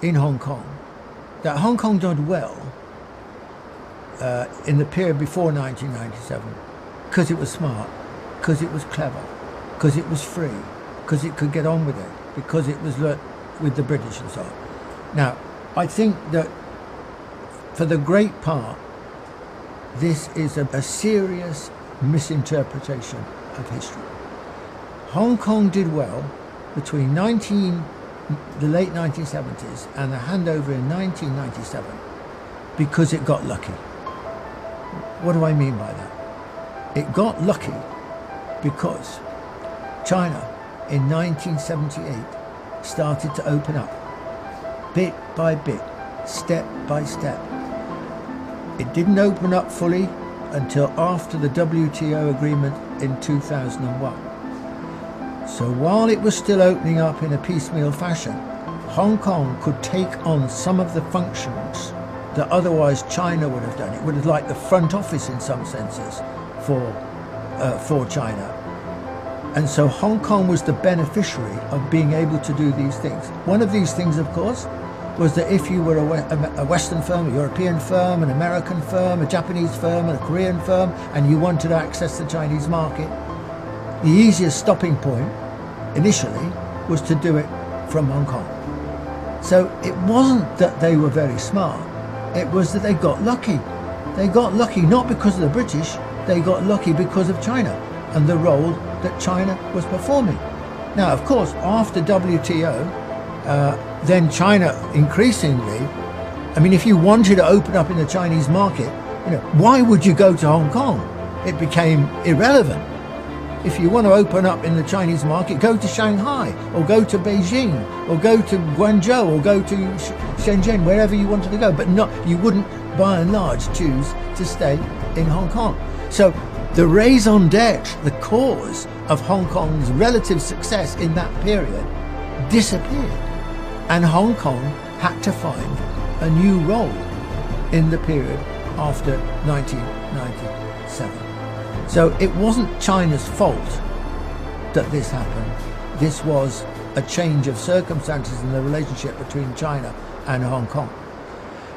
in Hong Kong that Hong Kong did well in the period before 1997 because it was smart, because it was clever, because it was free, because it could get on with it, because it was with the British and so on. Now, I think that for the great part, this is a serious misinterpretation of history. Hong Kong did well between the late 1970s and the handover in 1997 because it got lucky. What do I mean by that? It got lucky because China in 1978 started to open up bit by bit, step by step. It didn't open up fully until after the WTO agreement in 2001. So while it was still opening up in a piecemeal fashion, Hong Kong could take on some of the functions that otherwise China would have done. It would have like the front office in some senses for China. And so Hong Kong was the beneficiary of being able to do these things. One of these things, of course, was that if you were a Western firm, a European firm, an American firm, a Japanese firm, and a Korean firm, and you wanted to access the Chinese market, the easiest stopping point initially was to do it from Hong Kong. So it wasn't that they were very smart, it was that they got lucky. They got lucky not because of the British, they got lucky because of China and the role that China was performing. Now, of course, after WTO, then China increasingly, I mean, if you wanted to open up in the Chinese market, why would you go to Hong Kong? It became irrelevant. If you want to open up in the Chinese market, go to Shanghai, or go to Beijing, or go to Guangzhou, or go to Shenzhen, wherever you wanted to go. But you wouldn't, by and large, choose to stay in Hong Kong. So the raison d'etre, the cause of Hong Kong's relative success in that period, disappeared. And Hong Kong had to find a new role in the period after 1997. So it wasn't China's fault that this happened. This was a change of circumstances in the relationship between China and Hong Kong.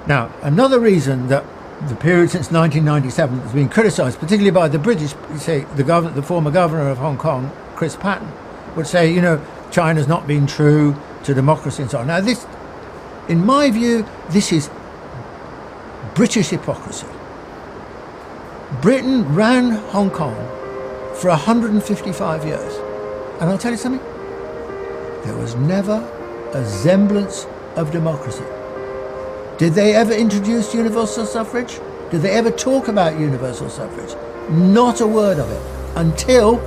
Now, another reason that the period since 1997 has been criticised, particularly by the British, say the former governor of Hong Kong, Chris Patten, would say, China's not been true to democracy and so on. Now, this, in my view, this is British hypocrisy. Britain ran Hong Kong for 155 years. And I'll tell you something, there was never a semblance of democracy. Did they ever introduce universal suffrage? Did they ever talk about universal suffrage? Not a word of it until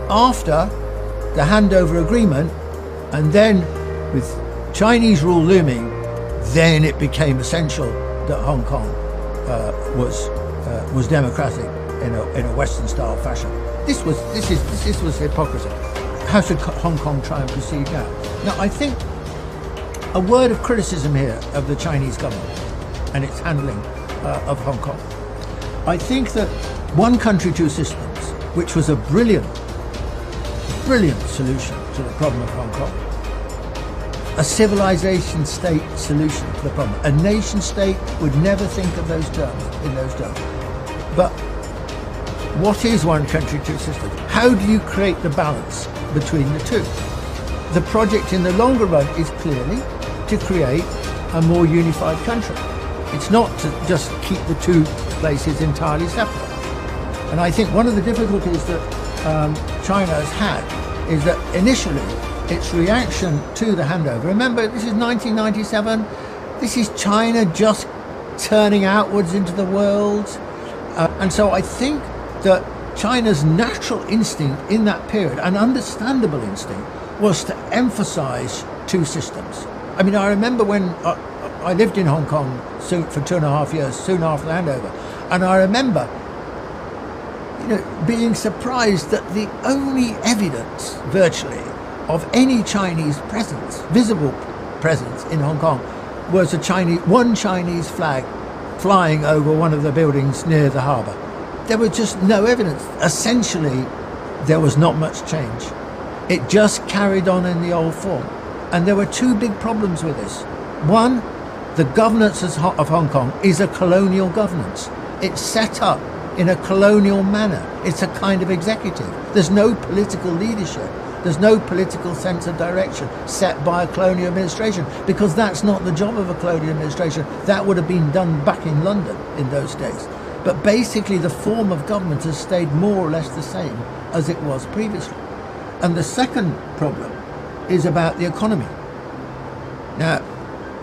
after the handover agreement, and then with Chinese rule looming, then it became essential that Hong Kong was democratic in a Western style fashion. This was hypocrisy. How should Hong Kong try and proceed now? Now, I think a word of criticism here of the Chinese government and its handling of Hong Kong. I think that one country, two systems, which was a brilliant solution to the problem of Hong Kong, a civilization state solution to the problem. A nation state would never think of those terms in those terms. But what is one country, two systems? How do you create the balance between the two? The project in the longer run is clearly to create a more unified country. It's not to just keep the two places entirely separate. And I think one of the difficulties that China has had is that initially its reaction to the handover, remember this is 1997, this is China just turning outwards into the world. And so I think that China's natural instinct in that period, an understandable instinct, was to emphasize two systems. I mean, I remember when I lived in Hong Kong for 2.5 years, soon after the handover, and I remember being surprised that the only evidence, virtually, of any Chinese presence, visible presence in Hong Kong, was one Chinese flag flying over one of the buildings near the harbour. There was just no evidence. Essentially, there was not much change. It just carried on in the old form. And there were two big problems with this. One, the governance of Hong Kong is a colonial governance. It's set up in a colonial manner. It's a kind of executive. There's no political leadership. There's no political sense of direction set by a colonial administration, because that's not the job of a colonial administration. That would have been done back in London in those days. But basically the form of government has stayed more or less the same as it was previously. And the second problem is about the economy. Now,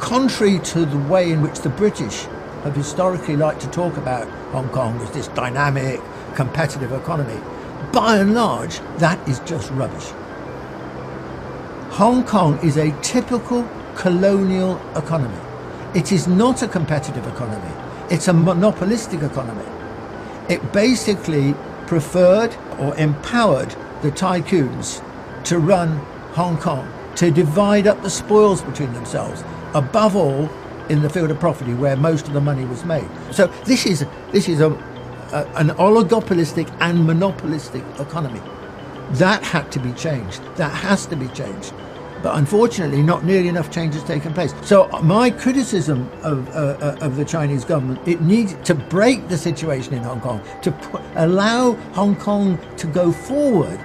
contrary to the way in which the British have historically liked to talk about Hong Kong as this dynamic, competitive economy, by and large, that is just rubbish. Hong Kong is a typical colonial economy. It is not a competitive economy. It's a monopolistic economy. It basically preferred or empowered the tycoons to run Hong Kong, to divide up the spoils between themselves, above all in the field of property where most of the money was made. So this is an oligopolistic and monopolistic economy. That had to be changed. That has to be changed. But unfortunately, not nearly enough change has taken place. So my criticism of the Chinese government, it needs to break the situation in Hong Kong, to allow Hong Kong to go forward.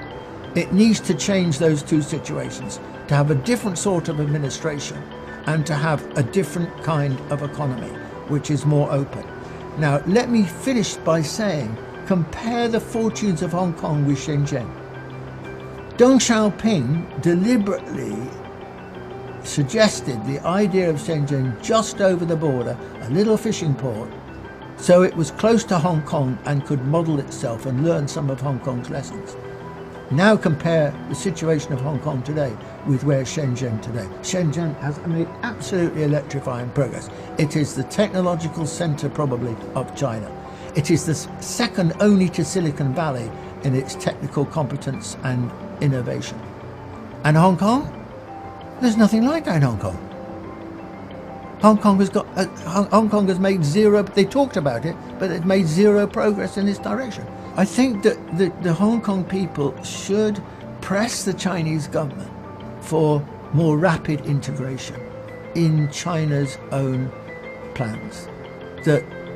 It needs to change those two situations, to have a different sort of administration and to have a different kind of economy, which is more open. Now, let me finish by saying, compare the fortunes of Hong Kong with Shenzhen. Deng Xiaoping deliberately suggested the idea of Shenzhen just over the border, a little fishing port, so it was close to Hong Kong and could model itself and learn some of Hong Kong's lessons. Now compare the situation of Hong Kong today with where Shenzhen today. Shenzhen has made absolutely electrifying progress. It is the technological center probably of China. It is the second only to Silicon Valley in its technical competence and innovation. And Hong Kong? There's nothing like that in Hong Kong. Hong Kong has made zero, they talked about it, but it made zero progress in this direction. I think that the Hong Kong people should press the Chinese government for more rapid integration in China's own plans.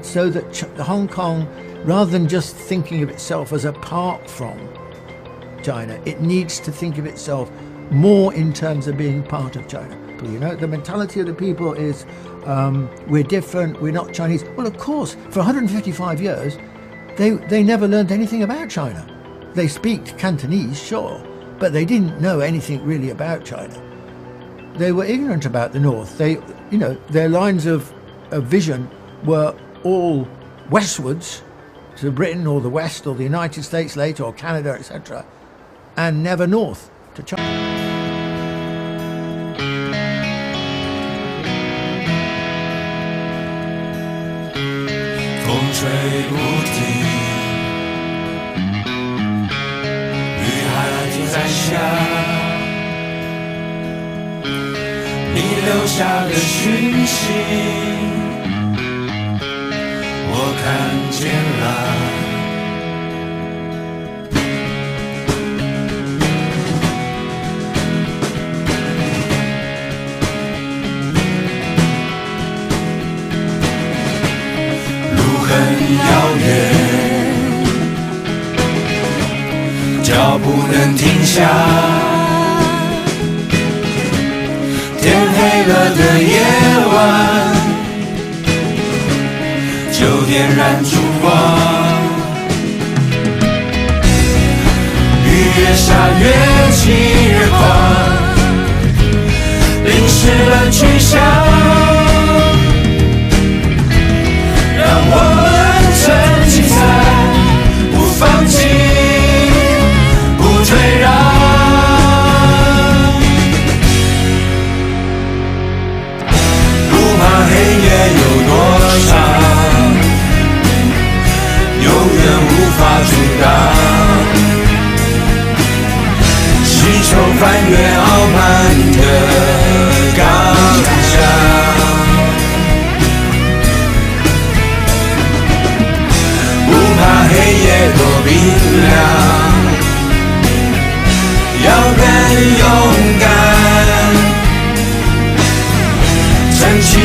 So that Hong Kong, rather than just thinking of itself as apart from China, it needs to think of itself more in terms of being part of China. You know, the mentality of the people is we're different, we're not Chinese. Well, of course, for 155 years, they never learned anything about China. They speak Cantonese, sure, but they didn't know anything really about China. They were ignorant about the North. Their lines of vision were all westwards to Britain or the West or the United States later or Canada, etc., and never north to China. 风吹不停，雨还停在下，你留下的讯息，我看见了。遥远，脚步能停下。天黑了的夜晚，就点燃烛光。雨越下越急越狂，淋湿了去向。让我们沉浸在不放弃不退让，不怕黑夜有多长，永远无法阻挡，祈求翻越傲慢的刚强。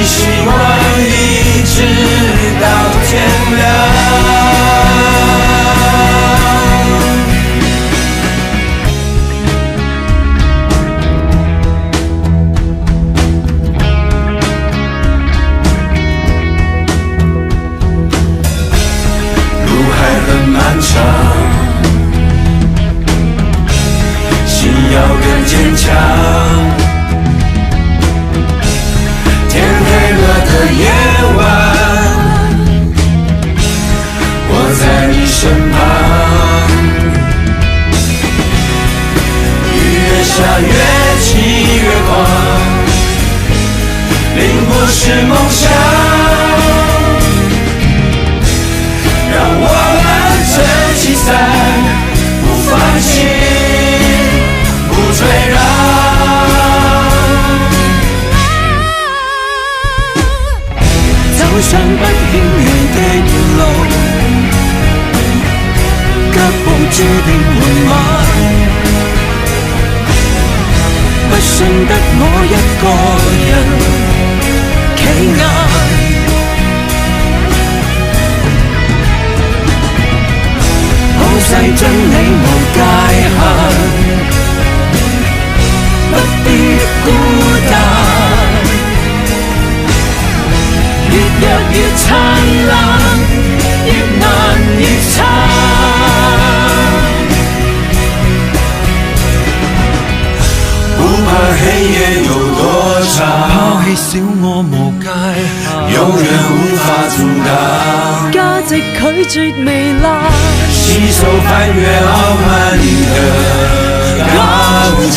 希望一直到天亮。路还很漫长，心要更坚强。天黑了的夜晚，我在你身旁。雨越下越急越狂，淋不是梦想。让我们撑起伞，不放弃，不退让。走上不輕易的路，腳步注定緩慢，不信得我一個人企硬。好世真理無界限，不必孤單。越弱越燦爛，越難越撐。不怕黑夜有多長，拋棄小我無界限，永遠無法阻擋。價值拒絕糜爛，攜手翻越傲慢的高牆。